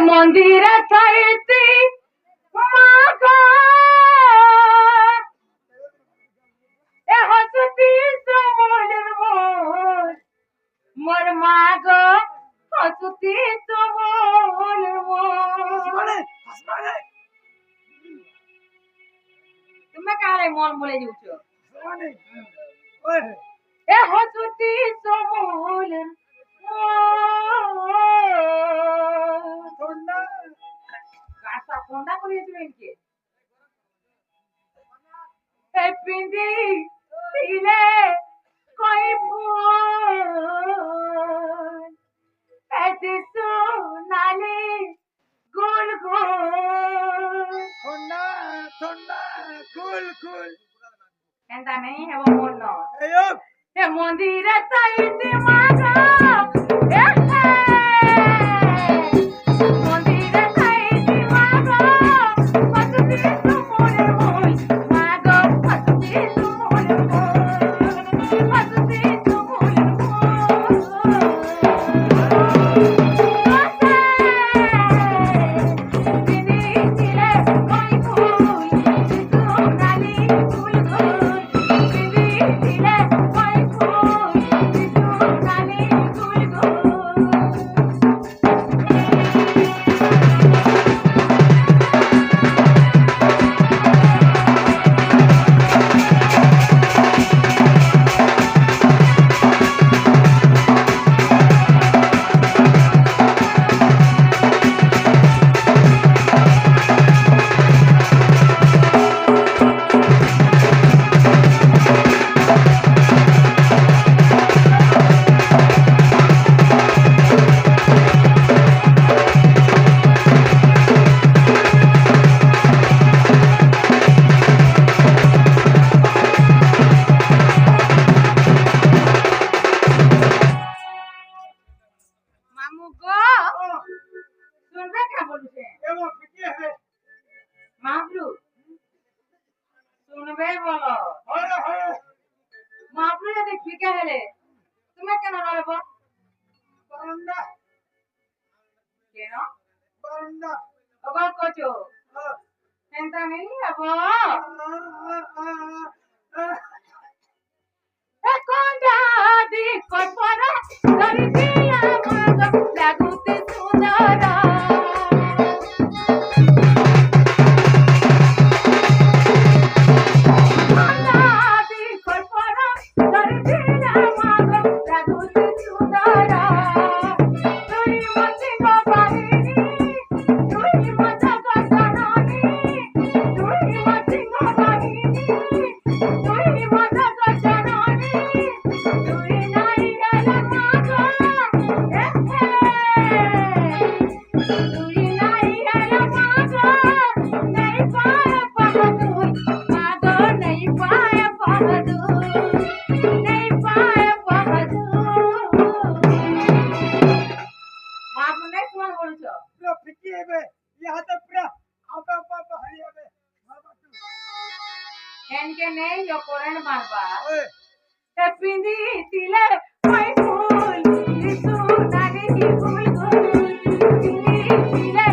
মন্দিরে থাইতি মাগো এ হসতি সমলের মন মোর মাগো হসতি সমলের মন তুমি কারে মন বলে দিছো এ হসতি সমলের ঠান্ডা করিয়েছিলেন কে পিন্দি দিলে কই ফুল এত সোনালি গোল গোল ঠান্ডা ঠান্ডা কুল কুল এন্টা নেই হেব মন ন এ মন্দিরে তাইতে মাগো এ মন্দিরে তাইতে মাগো হসতি সমলের মন মাগো হসতি সমলের মন হসতি সমলের মন দিদি দিলে কই ফুল সোনালি ফুল ফুল দিদি দিলে কই ফুল সোনালি ফুল ফুল मामू को सुनबे क्या बोलुछे एगो पिके है मामू सुनबे बोलो हाय हाय मामू यदि फिके हेले तुम्हें केन रहबो बरंडा केन बरंडा अगल कोचो हां एंता नहीं हबो ए कोंडा दी कोपरा करी दिया मागो लागुते सुंदरा दी कोपरा करी दिया मागो लागुते सुंदरा तुई मते गो बाहिनी तुई मते गो जननी तुई मते गो बाहिनी तुई मते गो जननी तुई नाही आला मागो तुई नाही आला मागो नहीं पाय पहदू मागो नहीं पाय पहदू नहीं पाय पहदू मागो नहीं सुन बोलछो जो पिके है यहां तो पूरा आपा आपा हरिया में बाबा तू एनके नहीं जो करंट मारबा ओए ते पिंदी तिले कोई फूल सोनाली फूल गोल पिंदी तिले